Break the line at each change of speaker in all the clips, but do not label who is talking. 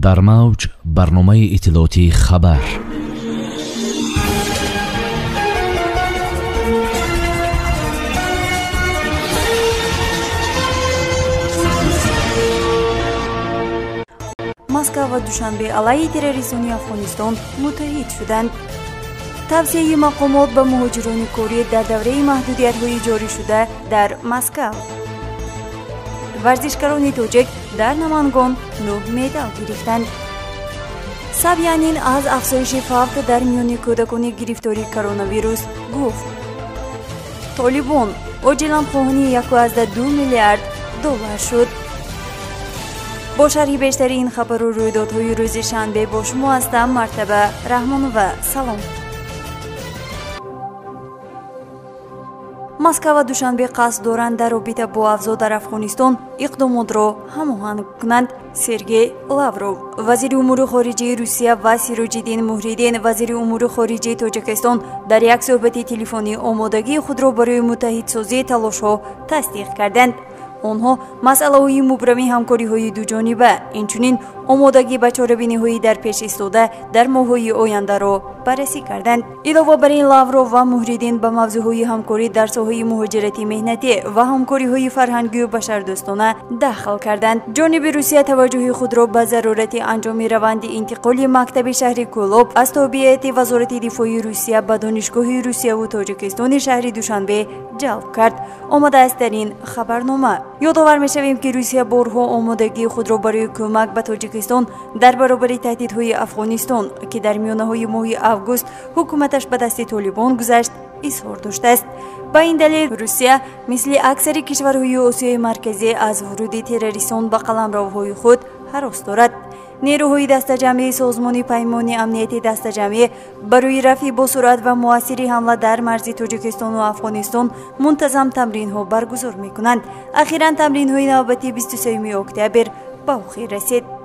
در موج برنامه اطلاعاتی خبر.
مسکو و دوشنبه علیه تروریسم افغانستان متحد شدند. توصیه مقامات به مهاجران کره در دوره محدودیت‌های جاری شده در مسکو. ورزشکاران تاجیک در نمنگان 9 مدال گرفتند. سابیانین از افزایش فقر در میان کودکان گرفتاری کرونا ویروس گفت. طالبان عاجلا خواهانی 1.2 میلیارد دلار شد. با شرح بیشتر این خبر و رویدادهای روز شنبه با شما هستم مرتبه رحمان و سلام. مسکو و دوشنبه قصد دارند در رابطه با اوضاع در افغانستان اقدامات را هماهنگ کنند. سرگئی لاوروف وزیر امور خارجه روسیه و سیروجدین محریدین وزیر امور خارجه تاجیکستان در یک صحبت تلفنی آمادگی خود را برای متحدسازی تلاش‌ها تصدیق کردند. آنها مسئله‌های مبرم همکاری‌های دوجانبه اینچنین آمادگی به چاره‌بینی‌های در پیش ایستاده در ماه‌های آینده را بررسی کردند. علاوه بر این لاوروف و محریدین به موضوعهای همکاری در ساحه مهاجرتی مهنتی و همکاری‌های فرهنگی و بشردوستانه دخل کردند. جانب روسیه توجه خود را به ضرورت انجام روند انتقال مکتب شهر کولوب از تابعیت وزارت دفاع روسیه به دانشگاه روسیه و تاجیکستان شهر دوشنبه جلب کرد. آمده است در این خبرنامه. یادآور می‌شویم که روسیه بارها آمادگی خود را برای کمک به تاجیکستان در برابر تهدیدهای افغانستان که در میانه‌های ماه اوگوست حکومتش به دست طالبان گذشت اظهار داشته است. با این دلیل روسیه مثل اکثر کشورهای آسیای مرکزی از ورود تروریستان به قلمروهای خود هراس دارد. نیروهای دسته‌جمعی سازمان پیمان امنیتی دسته‌جمعی برای رفع با سرعت و موثر حمله در مرز تاجیکستان و افغانستان منتظم تمرین‌ها برگزار می‌کنند. اخیراً تمرین‌های نوبتی 23 اکتبر به آخر رسید.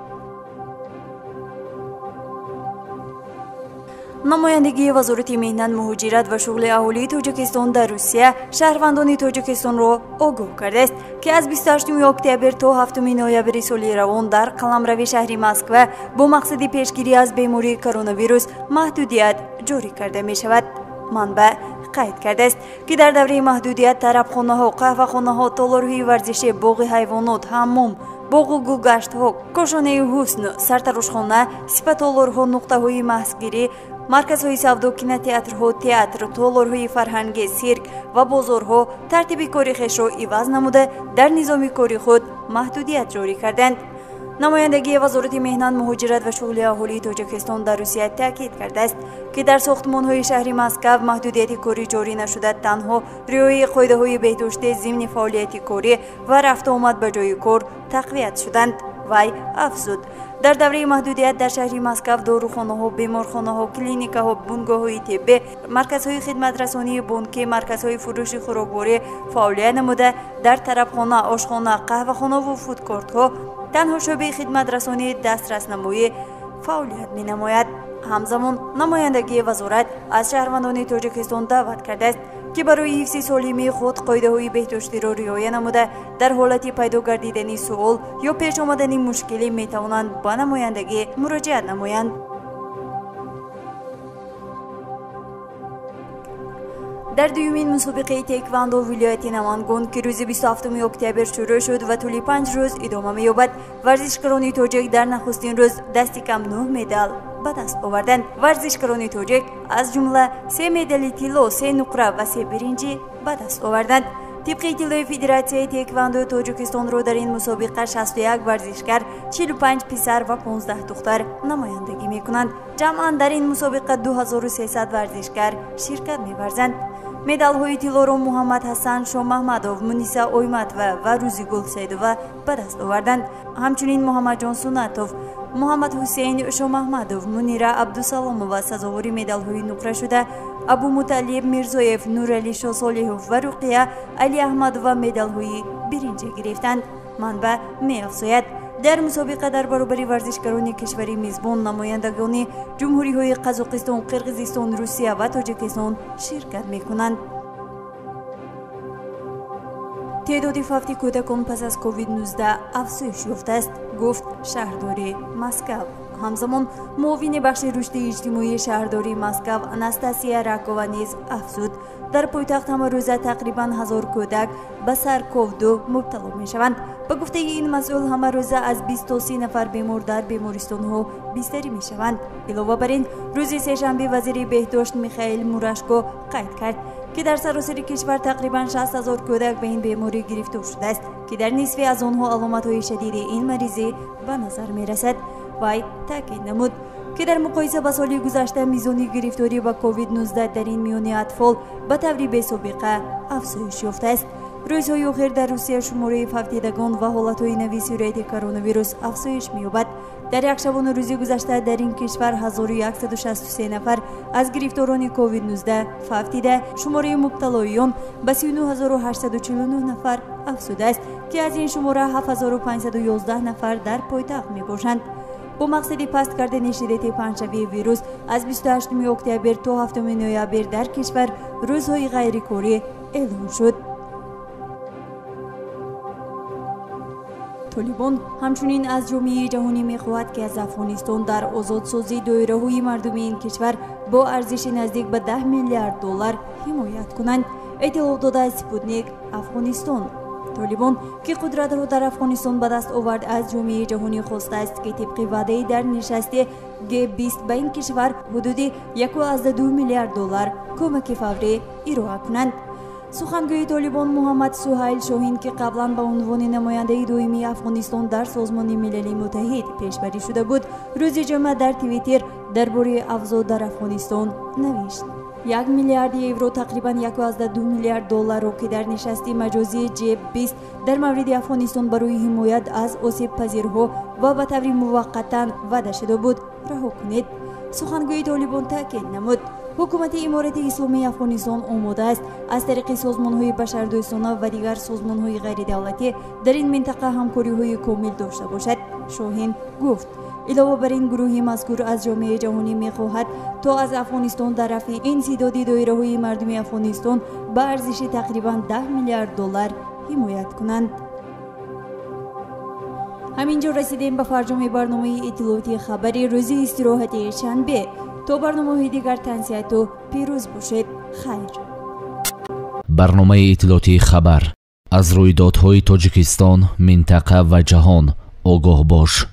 نمایندگی وزارت مهنت، مهاجرت و شغل اهالی تاجیکستان در روسیه شهروندان تاجیکستان را آگاه کرده است که از 28 اکتبر تا 7 نوامبر سال روان در قلمرو شهر مسکو با مقصد پیشگیری از بیماری کرونا ویروس محدودیت جاری کرده می شود. منبع قید کرده است که در دوره محدودیت طربخانه‌ها، قهوه‌خانه‌ها، تالارهای ورزشی، باغ حیوانات، حمام، باغ و گوگشت‌ها، کاشانه حسن، سرتراشخانه، سپه‌تالارها، نقطه‌های محض‌گیری، مرکزهای سودا، کینوتئاترها، تئاتر، تالارهای فرهنگی، سیرک و بازارها ترتیب کاری خویش را عوض نموده در نظام کاری خود محدودیت جاری کردند. نمایندگی وزارت مهنت، مهاجرت و شغل اهالی تاجیکستان در روسیه تاکید کرده است که در ساختمان‌های شهر مسکو محدودیت کاری جاری نشده، تنها رعایت قاعده‌های بهداشتی ضمن فعالیت کاری و رفت آمد به جای کار تقویت شدند. وی افزود در دوره محدودیت در شهر مسکو داروخانه‌ها، بیمارخانه‌ها، کلینیک‌ها، بنگاه‌های طبی، مرکزهای خدمت رسانی بانکی، مرکزهای فروش خوراکواری فعالیت نموده. در طربخانه، آشخانه، قهوه‌خانه و فودکورت‌ها تنها شعبه خدمت رسانی دسترس نمایی فعالیت می‌نماید. همزمان نمایندگی وزارت از شهروندان تاجیکستان دعوت کرده است که برای حفظ سالمی خود قاعده‌های بهداشتی را رعایت نموده در حالت پیدا گردیدن سوال یا پیش آمدن مشکلی می‌توانند به نمایندگی مراجعت نمایند. در دومین مسابقه تکواندو ولایت نمنگان که روز 27 اکتبر شروع شد و طول 5 روز ادامه می‌یابد، ورزشکاران تاجیک در نخستین روز دست کم 9 مدال به دست آوردند. ورزشکاران تاجیک از جمله 3 مدال طلا، 3 نقره و 3 برنج به دست آوردند. طبق اطلاع فدراسیون تکواندو تاجیکستان را در این مسابقه 61 ورزشکار، 45 پسر و 15 دختر نمایندگی می‌کنند. جمعاً در این مسابقه 2300 ورزشکار شرکت می‌ورزند. مدال‌های طلا را محمد حسن شاه محمدوف، منیسا اویمتووا و روزی گلسیدووا به دست آوردند. همچنین محمد جان سنتوف، محمد حسین شاه محمدوف، منیرا عبدالسلامووا سزاوار مدال‌های نقره شده. ابو مطلب میرزایف، نورعلی شاه صالحوف و رقیه علی احمدووا مدال‌های برنج گرفتند. منبع می‌افزاید در مسابقه در برابر ورزشکاران کشوری میزبان نمایندگان جمهوری‌های قزاقستان، قرقیزستان، روسیه و تاجیکستان شرکت می‌کنند. تعداد فوت کودکان پس از کووید 19 افزایش یافته است، گفت شهرداری مسکو. همزمان معاون بخش رشد اجتماعی شهرداری مسکو آناستاسیا راکووا نیز افزود در پایتخت همه روزه تقریبا 1000 کودک به سرکووید مبتلا می شوند. به گفته این مسئول همه روزه از 20 تا 30 نفر بیمار در بیمارستان ها بستری می شوند. علاوه بر این روز سه‌شنبه وزیر بهداشت میخائیل موراشکو قید کرد که در سراسر کشور تقریبا 60,000 کودک به این بیماری گرفتار شده است که در نصف از آنها علامت‌های شدید این مریضی به نظر می رسد. وی تاکید نمود که در مقایسه با سال گذشته میزان گرفتاری با کووید 19 در این میان اطفال به طور بی‌سابقه افزایش یافته است. روزهای اخیر در روسیه شماره فوتیدگان و حالتهای نوی سوریت کرونا ویروس افزایش می‌یابد. در یک شبانه روزی گذشته در این کشور 1163 نفر از گرفتاران کووید 19 فوتیده، شماره مبتلایان به 39849 نفر افزوده است که از این شماره 7511 نفر در پایتخت میباشند. با مقصد پست کردن شدت پنجشنبه ویروس از 28 اکتبر تا 7 نوامبر در کشور روزهای غیرکاری اعلام شد. طالبان همچنین از جامعه جهانی می‌خواهد که از افغانستان در آزادسازی دایره‌های مردمی این کشور با ارزش نزدیک به 10 میلیارد دلار حمایت کنند. اطلاع داده سپوتنیک افغانستان. طالبان که قدرت را در افغانستان به دست آورد از جامعه جهانی خواسته است که طبق وعده در نشست G20 به این کشور حدود 1.2 میلیارد دلار کمک فوری ارائه کنند. سخنگوی طالبان محمد سهیل شاهین که قبلا به عنوان نماینده دائمی افغانستان در سازمان ملل متحد پیشبری شده بود، روز جمعه در توییتر درباره اوضاع در افغانستان نوشت: 1 میلیارد یورو تقریبا 1.2 میلیارد دلار را که در نشست مجازی G20 در مورد افغانستان برای حمایت از آسیب پذیرها و به طور موقتا وعده شده بود رها کنید. سخنگوی طالبان تاکید نمود حکومت امارت اسلامی افغانستان آماده است از طریق سازمان‌های بشردوستانه و دیگر سازمان‌های غیر دولتی در این منطقه همکاری‌های کامل داشته باشد. شاهین گفت علاوه بر این گروه مذکور از جامعه جهانی می‌خواهد تا از افغانستان در رفع انسداد دایره‌های مردم افغانستان به ارزش تقریبا 10 میلیارد دلار حمایت کنند. همینجا رسیدیم به فرجام برنامه اطلاعاتی خبری روز استراحت شنبه. تا برنامه دیگر تنسیت و پیروز باشید. خیر.
برنامه اطلاعاتی خبر از رویدادهای تاجیکستان، منطقه و جهان آگاه باش.